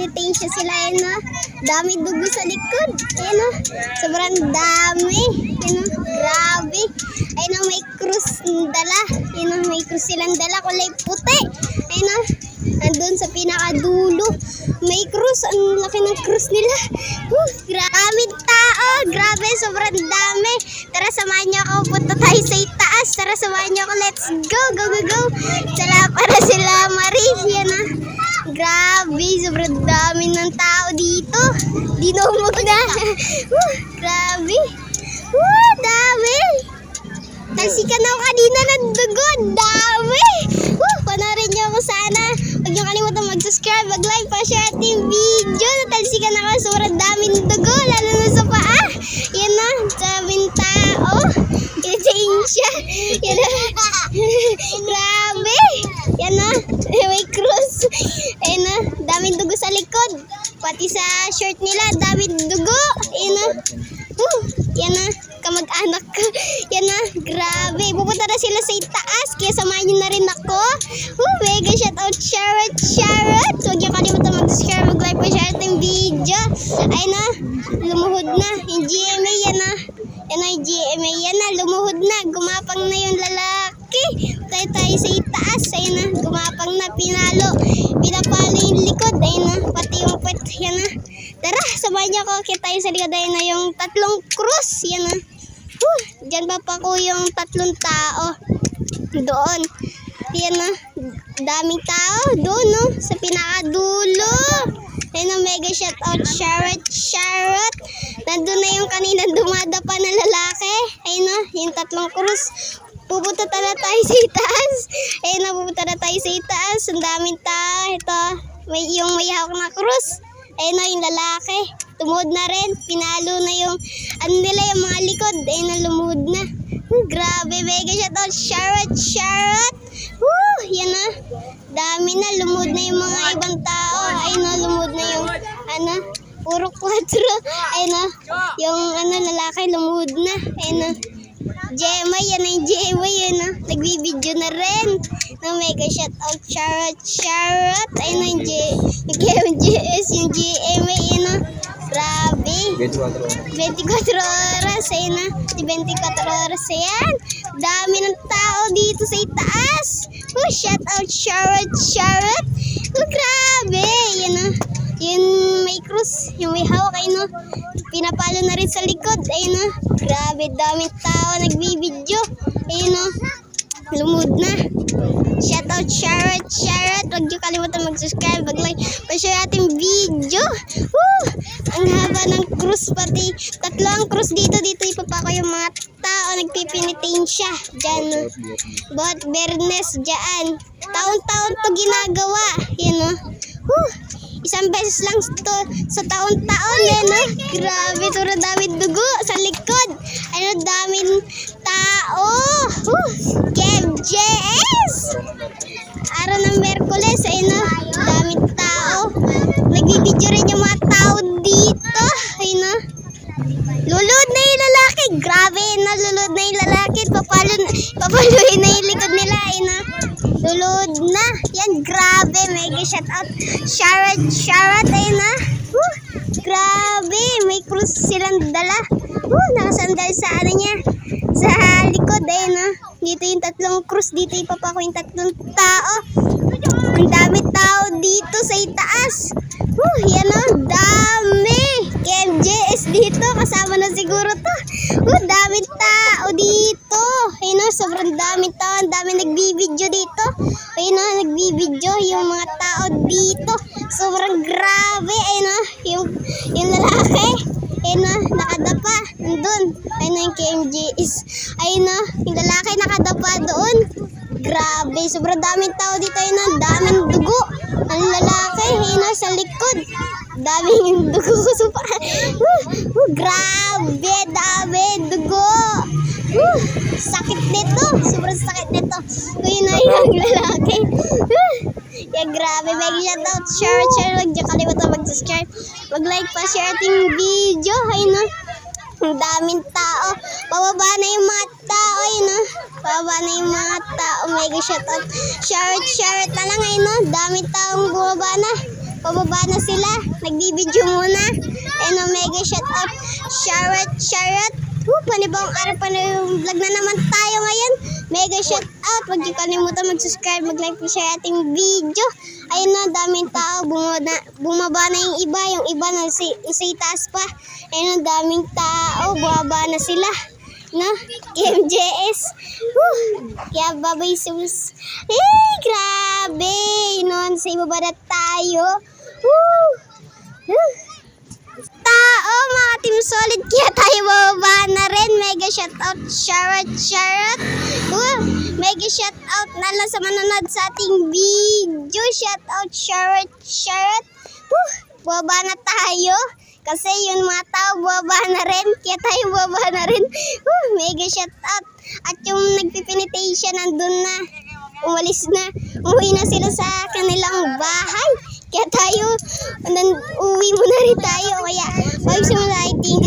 nagpipinitensya sila. Ayun na. Dami dugo sa likod. Ayun na. Sobrang dami. Ayun na. Grabe. Ayun na, may krus dala. Ayun na, may krus silang dala. Kulay puti. Ayun na. Andun sa pinakadulo. May krus. Ang laki ng krus nila. Grabe tao. Grabe. Sobrang dami. Tara, samahan niyo ako. Punta tayo sa itaas. Tara, samahan niyo ako. Let's go. Go, go, go. Sala para sila Marie. Yan na. Grabe. Sobrang dami ng tao dito. Dinumog na. Grabe. Dami. Talsikan ako kanina ng dugo. Dami. Panorin niyo ako sana. Huwag niyo kalimutan mag-subscribe, mag-like, pa-share ating video. Natalsikan ako. Sobrang dami ng dugo. Lalo na sa paa. Yan na. Daming tao. Pinitensya. Yan na. Grabe. Yan na. May cross. Yan na. Daming dugo sa likod. Pati sa shirt nila. Daming dugo. Yan na. Yan na. Kamag-anak ko. Yan na. Grabe. Pupunta na sila sa itaas. Kaya samahan nyo na rin ako. Mega shoutout. Charot. Huwag niyo kalimutan mag-subscribe, mag-like, pa-share ating video. Ayun na. Lumuhod na. Yung GMA yan na. Yan na yung GMA. Yan na. Lumuhod na. Gumapang na yung lalaki. Tayo sa itaas. Ayun na. Gumapang na. Pinapalo yung likod. Ayun na. Pati yung pet. Yan na. Tara. Samahan niyo ako. Kaya tayo sa likod. Ayun na yung tatlong krus. Yan na. Diyan pa ko yung tatlong tao. Doon. Yan na. Daming tao. Doon no. Sa pinakadulo. Ayun na. Mega shoutout. Charot. Nandun na yung kanina dumadapa na lalaki. Ayun na. Yung tatlong krus. Pupunta na tayo sa itaas. Ayun na. Pupunta na tayo sa itaas. Ang daming tao. Ito. Yung may hawak na krus. Ayun na yung lalaki. Tumuhod na rin. Pinalo na yung ano nila, yung mga likod. Ayun na, lumuhod na. Grabe. Mega shoutout. Charot. Yan na. Dami na. Lumuhod na yung mga ibang tao. Ayun na, lumuhod na yung ano, puro 4. Ayun na. Yung ano, lalaki lumuhod na. Ayun na. Gemma, yan na yung Gemma. Yan na. Nagbibideo na rin. No, mega shoutout. Charot. Ayun na yung GMS. Yung GMA. Yan na. Grabe. 24 oras. Ayun na. 24 oras. Ayan. Dami ng tao dito sa itaas. Shoutout. Charot. Grabe. Yan na. Yung may krus. Yung may hawak. Ayun na. Pinapalo na rin sa likod. Ayun na. Grabe. Daming tao nagbibideo. Ayun na. Lumud na. Shoutout. Charot. Huwag niyo kalimutan mag-subscribe, mag-like, pa-share ating video. Ang haba ng krus pati. Tatlo ang krus dito. Dito ipapako yung mga tao nagpipinitensya. Diyan. Bot Bernes dyan. Taon-taon to ginagawa. Yan o. Isang beses lang to sa taon-taon. Yan o. Grabe. Sobrang daming dugo sa likod. Ano, daming tao. KMJS. Araw ng Merkules. Ayun o. Daming tao. Nagbibidyo rin yung mga tao dito. Ayun o. Lulod na yung lalaki. Grabe na. Lulod na yung lalaki. Papaluin na yung likod nila. Ayun o. Lulod na. Yan. Grabe. Mega shoutout. Charot. Ayun na. Grabe. May krus silang dala. Nakasandal sa ano niya. Sa likod. Ayun na. Dito yung tatlong krus. Dito ipapako yung tatlong tao. Ang dami tao dito sa itaas. Yan o. Dami. KMJS dito. Kasama na siguro to. Dami tao dito. Ayun o. Sobrang dami tao. Ang dami nagbibideo dito. Ayun o. Nagbibideo yung mga tao dito. Sobrang grabe. Ayun o. Yung lalaki. Ayun o. Nakadapa. Nandun. Ayun o yung KMJS. Ayun o. Yung lalaki nakadapa doon. Grabe. Sobrang daming tao dito. Ayun o. Daming dugo. Ang lalaki. Ayun o. Sa likod. Daming dugo ko pa. Grabe. Dami dugo. Sakit nito. Sobrang sakit nito. Ayun o yung lalaki. Kaya grabe. Mega shoutout. Share. Huwag niyo kalimutan mag-subscribe. Mag-like pa. Share ating video. Ayun o. Ang daming tao. Pababa na yung mga tao. Ayun o. Pababa na yung mga tao. Mega shoutout. Share na lang. Ayun o. Daming taong bumaba na. pababa na sila. Nagbibideo muna. Ayun o, mega shout out. Charot. Panibawang araw pa na yung vlog na naman tayo ngayon. Mega shout out. Huwag niyo kalimutan mag-subscribe, mag-like, share ating video. Ayun na, daming tao. Bumaba na yung iba. Yung iba na sa itaas pa. Ayun na, daming tao. Bumaba na sila. No? KMJS. Kaya babay sus. Grabe. Yun, sa ibaba na tayo. Tao, mga team solid. Kaya tayo bababa na rin. Mega shoutout. Charot. Mega shoutout na lang sa manonood sa ating video. Shoutout. Charot. Bababa na tayo. Kasi yung mga tao bababa na rin. Kaya tayo bababa na rin. Mega shoutout. At yung nagpipinitation nandun na. Umuwi na sila sa kanilang bahay. Kaya tayo, uwi muna rin tayo. Kaya, pag sumunod ay ting.